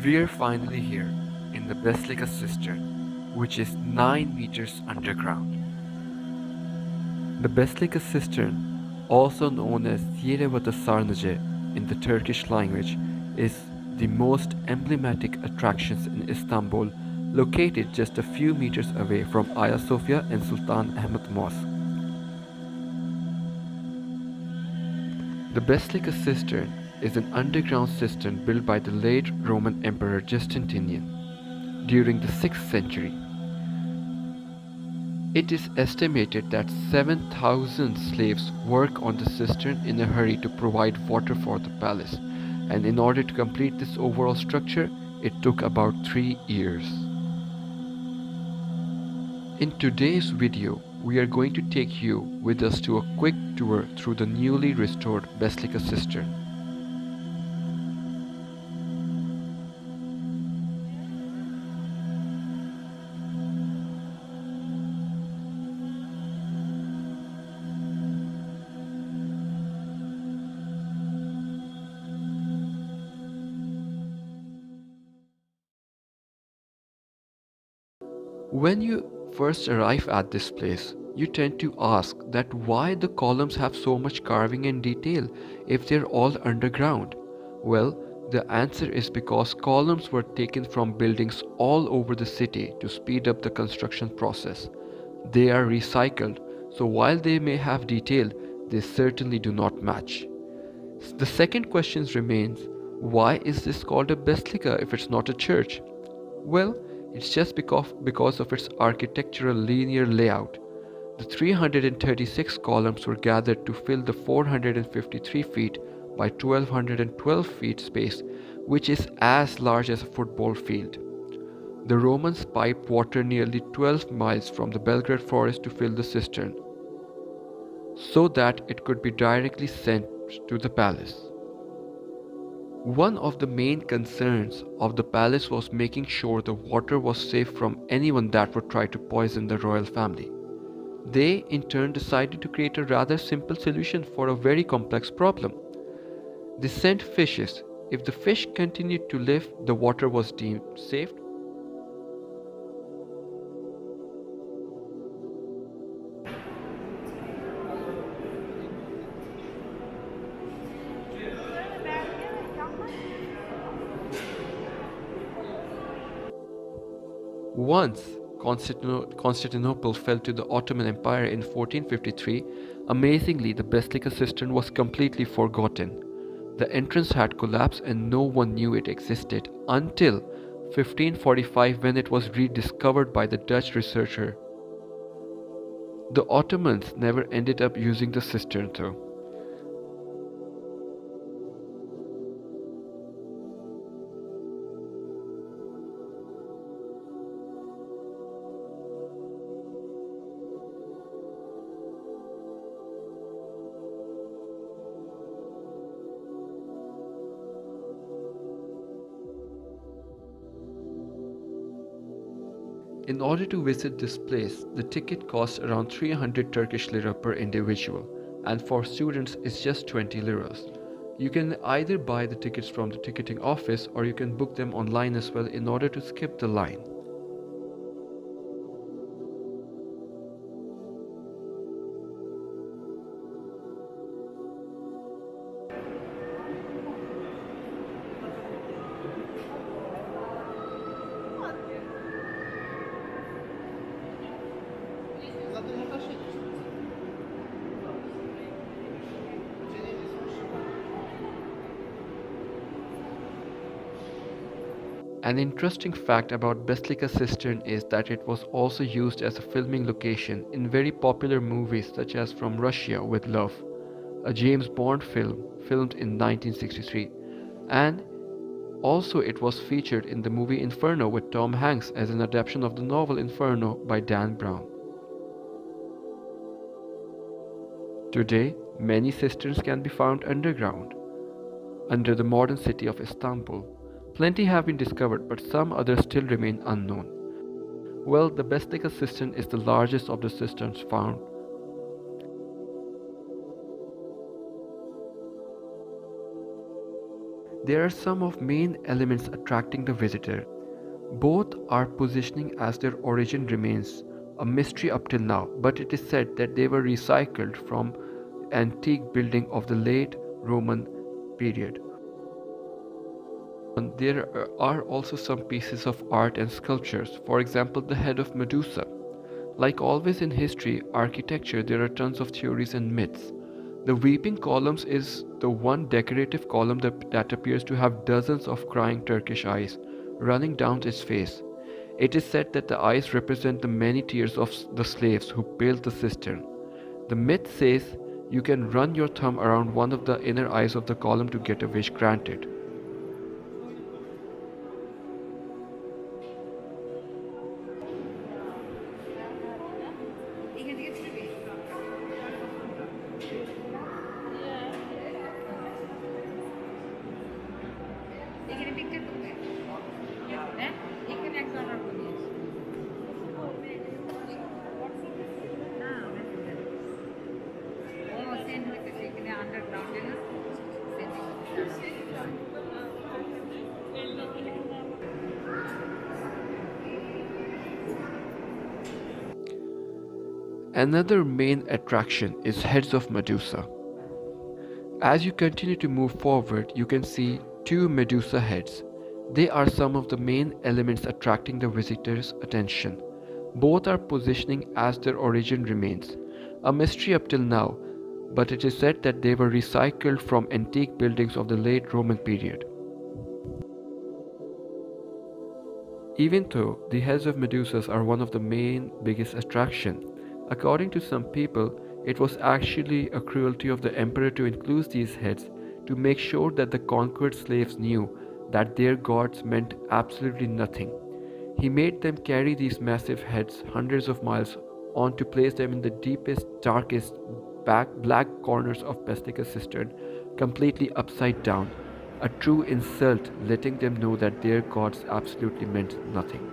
We're finally here in the Basilica Cistern, which is 9 meters underground. The Basilica Cistern, also known as Yerevatı Sarnıcı in the Turkish language, is the most emblematic attractions in Istanbul, located just a few meters away from Hagia Sophia and Sultan Ahmet Mosque. The Basilica Cistern is an underground cistern built by the late Roman Emperor Justinian during the 6th century. It is estimated that 7,000 slaves work on the cistern in a hurry to provide water for the palace, and in order to complete this overall structure, it took about 3 years. In today's video, we are going to take you with us to a quick tour through the newly restored Basilica Cistern. When you first arrive at this place, you tend to ask that why the columns have so much carving and detail if they're all underground. Well, the answer is because columns were taken from buildings all over the city to speed up the construction process. They are recycled, so while they may have detail, they certainly do not match. The second question remains, why is this called a basilica if it's not a church? Well, it's just because of its architectural linear layout. The 336 columns were gathered to fill the 453 feet by 1212 feet space, which is as large as a football field. The Romans piped water nearly 12 miles from the Belgrade forest to fill the cistern, so that it could be directly sent to the palace. One of the main concerns of the palace was making sure the water was safe from anyone that would try to poison the royal family. They, in turn, decided to create a rather simple solution for a very complex problem. They sent fishes. If the fish continued to live, the water was deemed safe. Once Constantinople fell to the Ottoman Empire in 1453, amazingly the Basilica Cistern was completely forgotten. The entrance had collapsed and no one knew it existed until 1545 when it was rediscovered by the Dutch researcher. The Ottomans never ended up using the cistern though. In order to visit this place, the ticket costs around 300 Turkish lira per individual, and for students it's just 20 liras. You can either buy the tickets from the ticketing office or you can book them online as well in order to skip the line. An interesting fact about Basilica Cistern is that it was also used as a filming location in very popular movies such as From Russia with Love, a James Bond film filmed in 1963, and also it was featured in the movie Inferno with Tom Hanks as an adaptation of the novel Inferno by Dan Brown. Today, many cisterns can be found underground, under the modern city of Istanbul. Plenty have been discovered, but some others still remain unknown. Well, the Basilica Cistern is the largest of the cisterns found. There are some of main elements attracting the visitor. Both are positioning as their origin remains a mystery up till now, but it is said that they were recycled from antique building of the late Roman period. And there are also some pieces of art and sculptures, for example, the head of Medusa. Like always in history, architecture, there are tons of theories and myths. The weeping columns is the one decorative column that appears to have dozens of crying Turkish eyes running down its face. It is said that the eyes represent the many tears of the slaves who built the cistern. The myth says you can run your thumb around one of the inner eyes of the column to get a wish granted. Another main attraction is heads of Medusa. As you continue to move forward, you can see two Medusa heads. They are some of the main elements attracting the visitor's attention. Both are positioning as their origin remains a mystery up till now, but it is said that they were recycled from antique buildings of the late Roman period. Even though the heads of Medusas are one of the main biggest attraction, according to some people, it was actually a cruelty of the emperor to include these heads to make sure that the conquered slaves knew that their gods meant absolutely nothing. He made them carry these massive heads hundreds of miles on to place them in the deepest, darkest, black corners of Basilica Cistern, completely upside down. A true insult, letting them know that their gods absolutely meant nothing.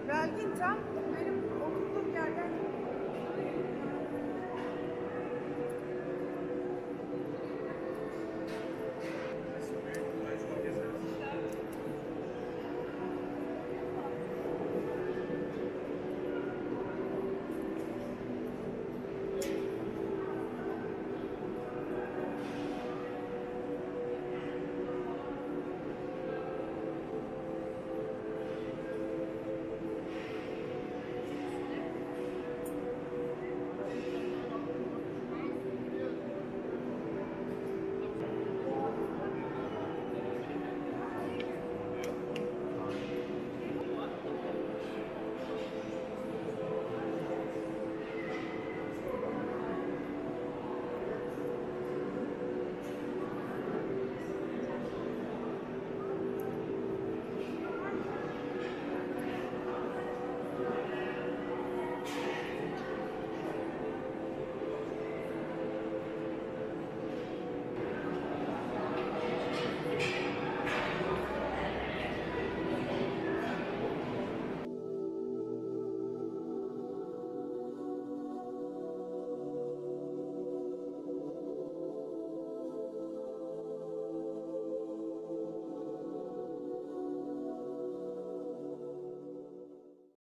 Belgin tam